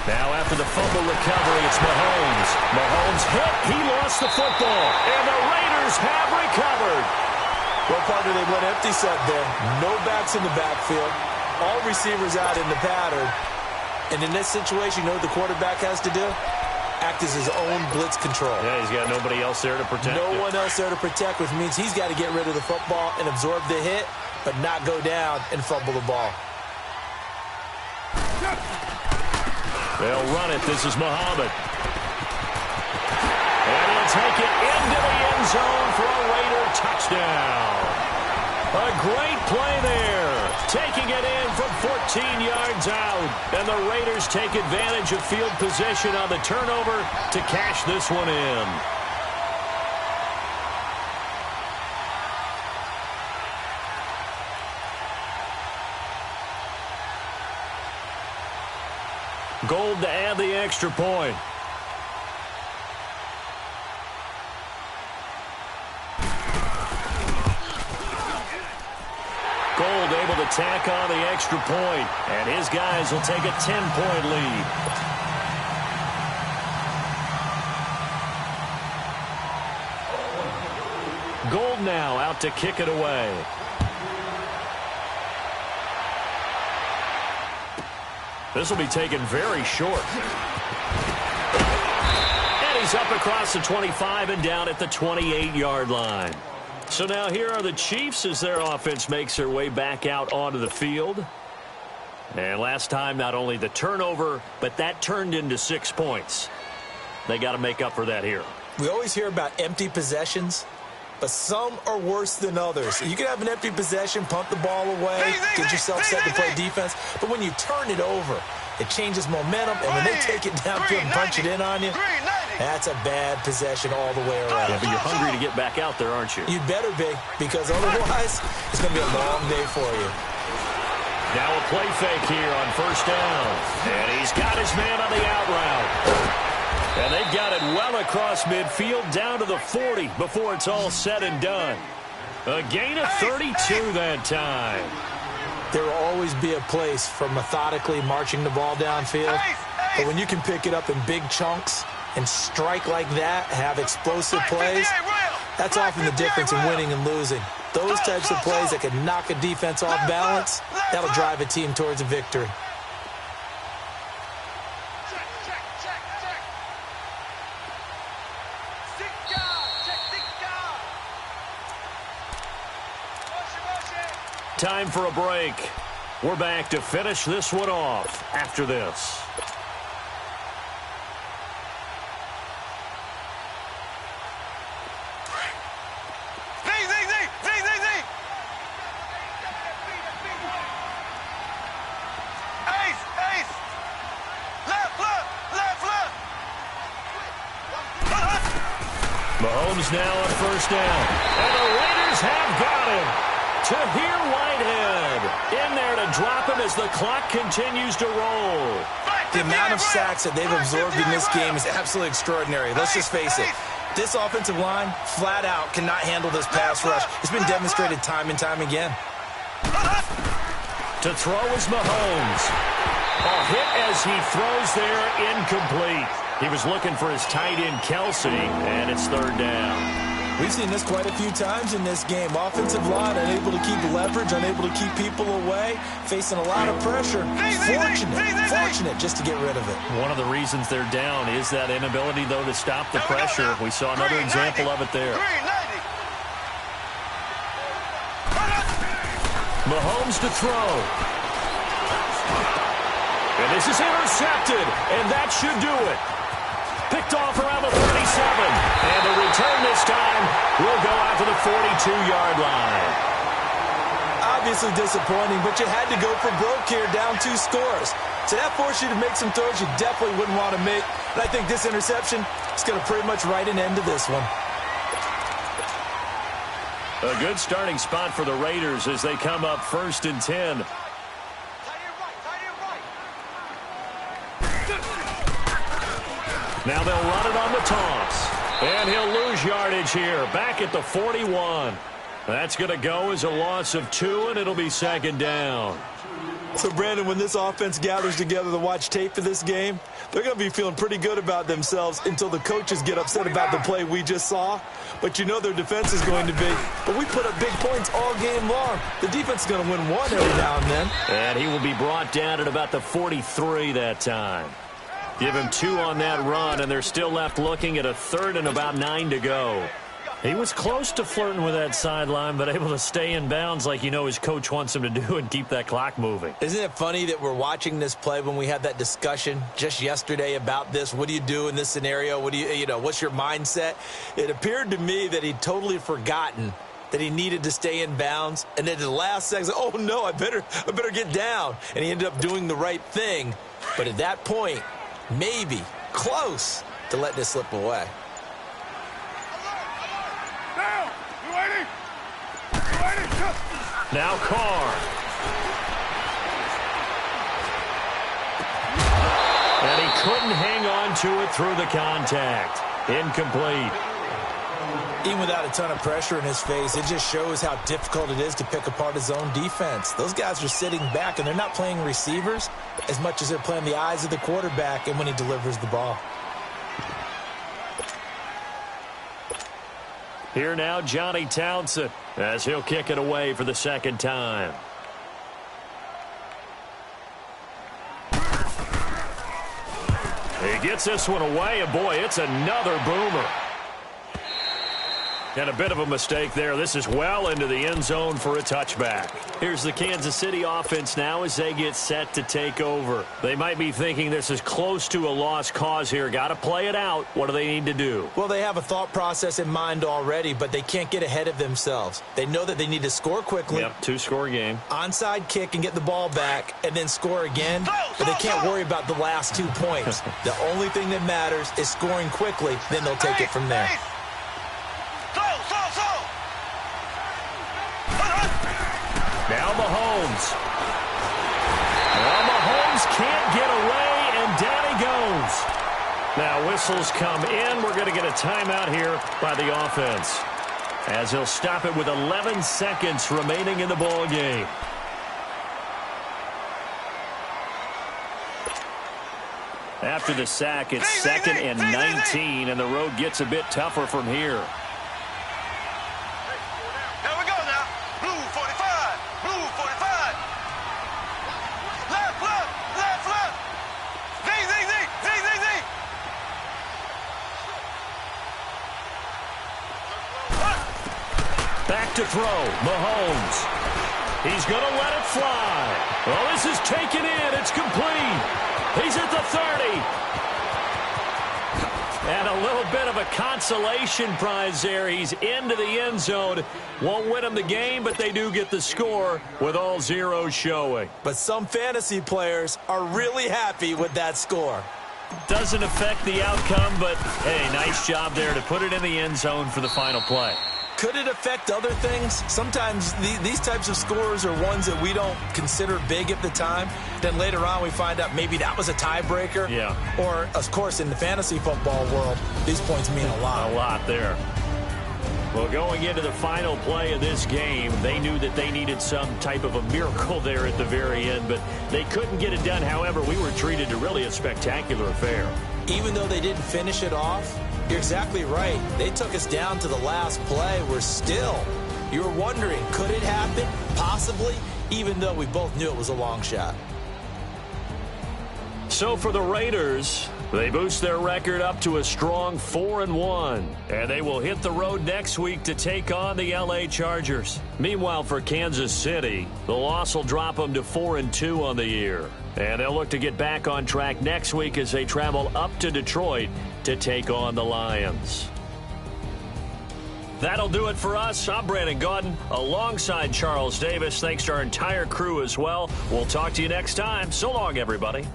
Now after the fumble recovery, it's Mahomes. Mahomes hit. He lost the football. And the Raiders have recovered. Well, partner, they went empty set there. No backs in the backfield. All receivers out in the pattern. And in this situation, you know what the quarterback has to do? Act as his own blitz control. Yeah, he's got nobody else there to protect. No one else there to protect, which means he's got to get rid of the football and absorb the hit, but not go down and fumble the ball. They'll run it. This is Muhammad. And he'll take it into the end zone for a Raider touchdown. A great play there. Taking it in from 14 yards out. And the Raiders take advantage of field position on the turnover to cash this one in. Gold to add the extra point. Gold able to tack on the extra point, and his guys will take a 10-point lead. Gold now out to kick it away. This will be taken very short. And he's up across the 25 and down at the 28-yard line. So now here are the Chiefs as their offense makes their way back out onto the field. And last time, not only the turnover, but that turned into 6 points. They got to make up for that here. We always hear about empty possessions, but some are worse than others. You can have an empty possession, pump the ball away, get yourself set to play defense, but when you turn it over, It changes momentum, and when they take it down to and punch it in on you, that's a bad possession all the way around. Yeah, but you're hungry to get back out there, aren't you? You'd better be, because otherwise it's going to be a long day for you. Now a play fake here on first down. And he's got his man on the out route. And they've got it well across midfield down to the 40 before it's all said and done. A gain of 32 that time. There will always be a place for methodically marching the ball downfield. But when you can pick it up in big chunks and strike like that, have explosive plays, that's often the difference in winning and losing. Those types of plays that can knock a defense off balance, that'll drive a team towards a victory. Time for a break. We're back to finish this one off after this. Mahomes now on first down. And the Raiders have got him. Tahir Whitehead in there to drop him as the clock continues to roll. The amount of sacks that they've absorbed in this game is absolutely extraordinary. Let's just face it. This offensive line, flat out, cannot handle this pass rush. It's been demonstrated time and time again. To throw is Mahomes. A hit as he throws there, incomplete. He was looking for his tight end, Kelsey, and it's third down. We've seen this quite a few times in this game. Offensive line unable to keep leverage, unable to keep people away, facing a lot of pressure. Fortunate just to get rid of it. One of the reasons they're down is that inability, though, to stop the pressure. We saw another example of it there. Mahomes to throw. And this is intercepted, and that should do it. Picked off around the 37. And the return this time will go out to the 42-yard line. Obviously disappointing, but you had to go for broke here, down 2 scores. So that forced you to make some throws you definitely wouldn't want to make. And I think this interception is going to pretty much write an end to this one. A good starting spot for the Raiders as they come up 1st and 10. Now they'll run it on the toss. And he'll lose yardage here, back at the 41. That's going to go as a loss of 2, and it'll be 2nd down. So, Brandon, when this offense gathers together to watch tape for this game, they're going to be feeling pretty good about themselves until the coaches get upset about the play we just saw. But you know their defense is going to be. But we put up big points all game long. The defense is going to win one every now and then. And he will be brought down at about the 43 that time. Give him 2 on that run, and they're still left looking at a 3rd and about 9 to go. He was close to flirting with that sideline, but able to stay in bounds like you know his coach wants him to do and keep that clock moving. Isn't it funny that we're watching this play when we had that discussion just yesterday about this? What do you do in this scenario? What do you know, what's your mindset? It appeared to me that he'd totally forgotten that he needed to stay in bounds, and then at the last second, oh no, I better get down. And he ended up doing the right thing. But at that point, maybe close to letting this slip away. Now Carr. And he couldn't hang on to it through the contact. Incomplete. Even without a ton of pressure in his face, it just shows how difficult it is to pick apart his own defense. Those guys are sitting back, and they're not playing receivers as much as they're playing the eyes of the quarterback and when he delivers the ball. Here now, Johnny Townsend, as he'll kick it away for the 2nd time. He gets this one away, and boy, it's another boomer. And a bit of a mistake there. This is well into the end zone for a touchback. Here's the Kansas City offense now as they get set to take over. They might be thinking this is close to a lost cause here. Got to play it out. What do they need to do? Well, they have a thought process in mind already, but they can't get ahead of themselves. They know that they need to score quickly. Yep, two-score game. Onside kick and get the ball back and then score again, but they can't worry about the last 2 points. The only thing that matters is scoring quickly, then they'll take it from there. Now Mahomes. Well, Mahomes can't get away, and down he goes. Now whistles come in. We're going to get a timeout here by the offense, as he'll stop it with 11 seconds remaining in the ball game. After the sack, it's 2nd and 19, and the road gets a bit tougher from here. Back to throw, Mahomes. He's going to let it fly. Well, this is taken in. It's complete. He's at the 30. And a little bit of a consolation prize there. He's into the end zone. Won't win them the game, but they do get the score with all zeros showing. But some fantasy players are really happy with that score. Doesn't affect the outcome, but, hey, nice job there to put it in the end zone for the final play. Could it affect other things? Sometimes these types of scores are ones that we don't consider big at the time. Then later on we find out maybe that was a tiebreaker. Yeah. Or, of course, in the fantasy football world, these points mean a lot. A lot there. Well, going into the final play of this game, they knew that they needed some type of a miracle there at the very end, but they couldn't get it done. However, we were treated to really a spectacular affair. Even though they didn't finish it off, you're exactly right. They took us down to the last play. You were wondering, could it happen? Possibly, even though we both knew it was a long shot. So for the Raiders, they boost their record up to a strong 4-1, and they will hit the road next week to take on the LA Chargers. Meanwhile, for Kansas City, the loss will drop them to 4-2 on the year, and they'll look to get back on track next week as they travel up to Detroit to take on the Lions. That'll do it for us. I'm Brandon Gaudin alongside Charles Davis. Thanks to our entire crew as well. We'll talk to you next time. So long, everybody.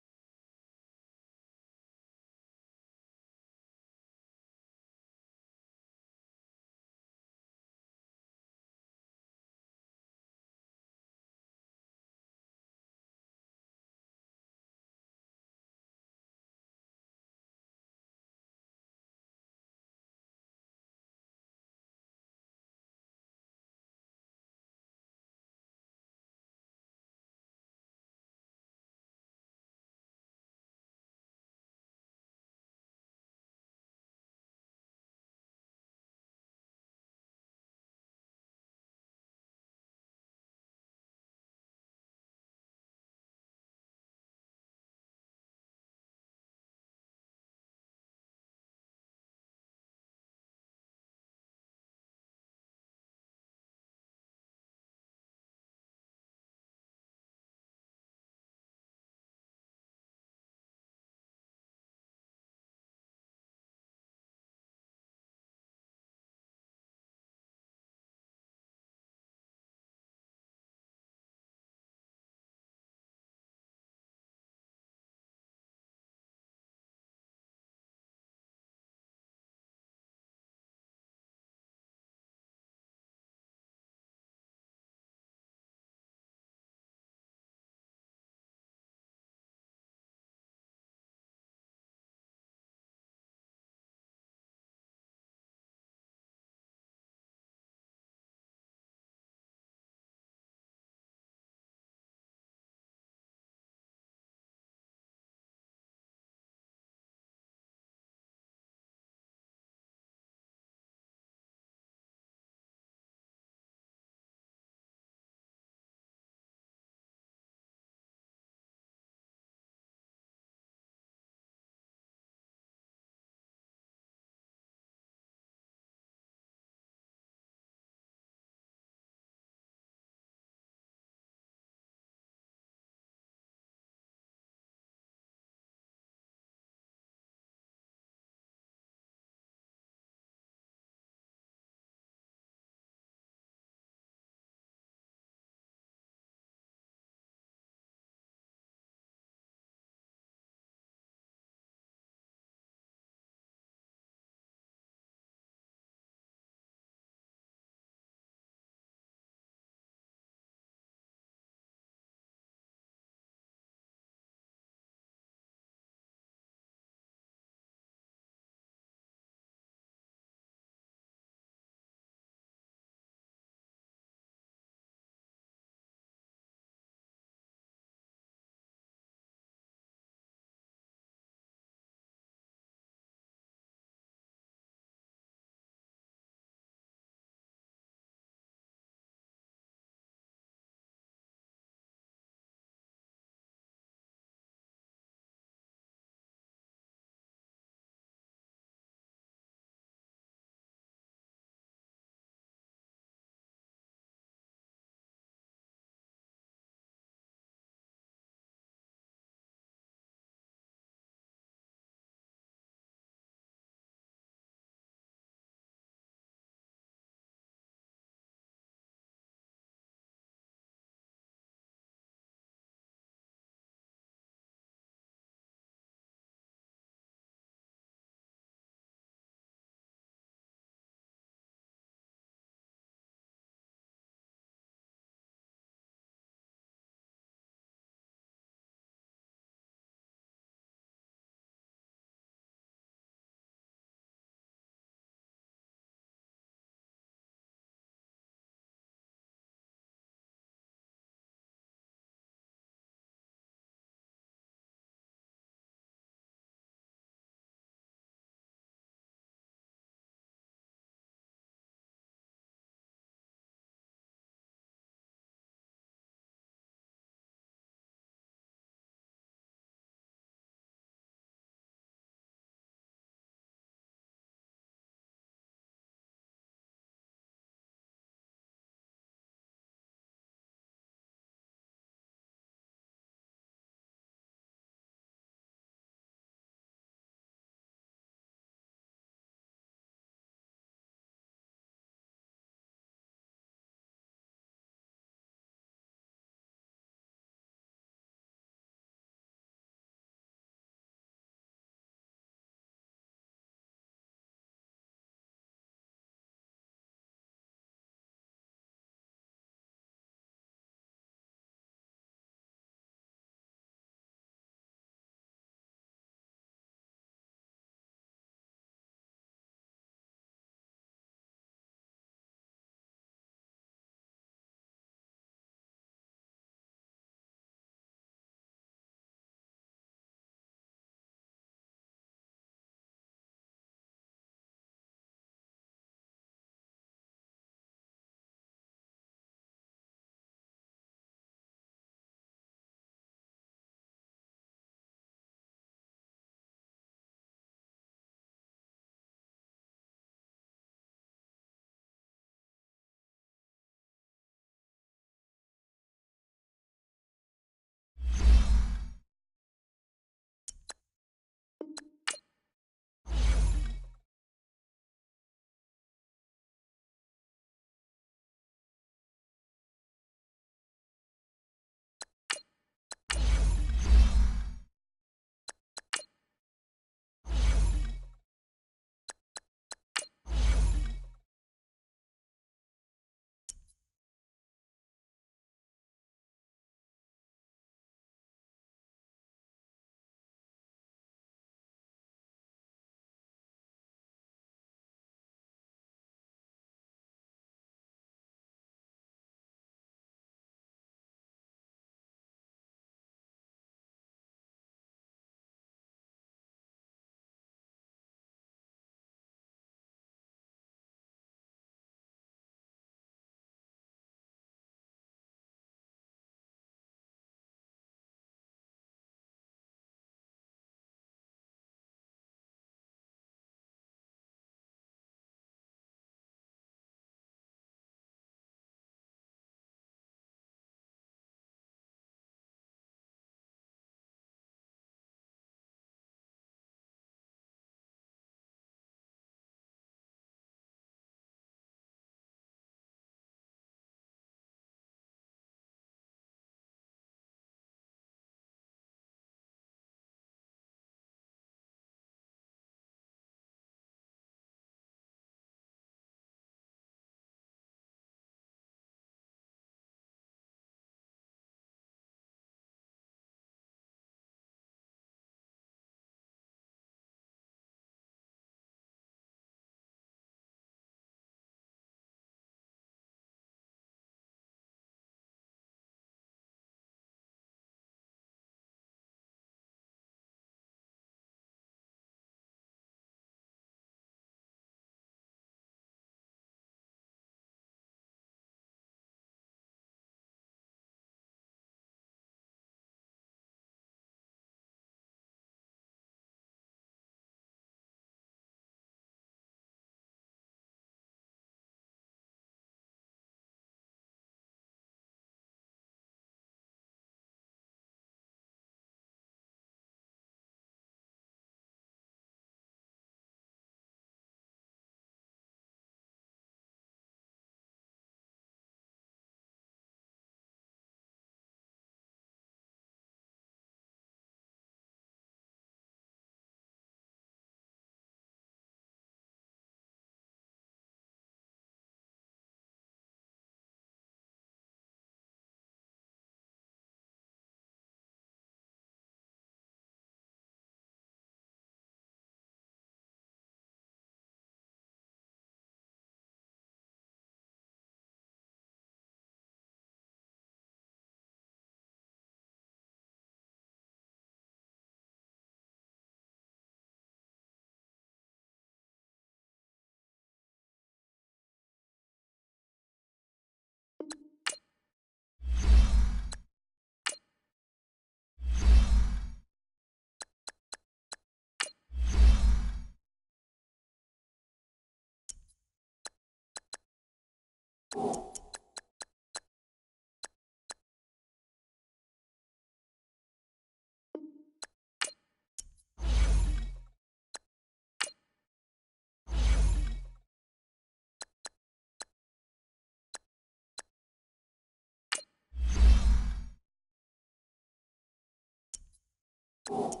you.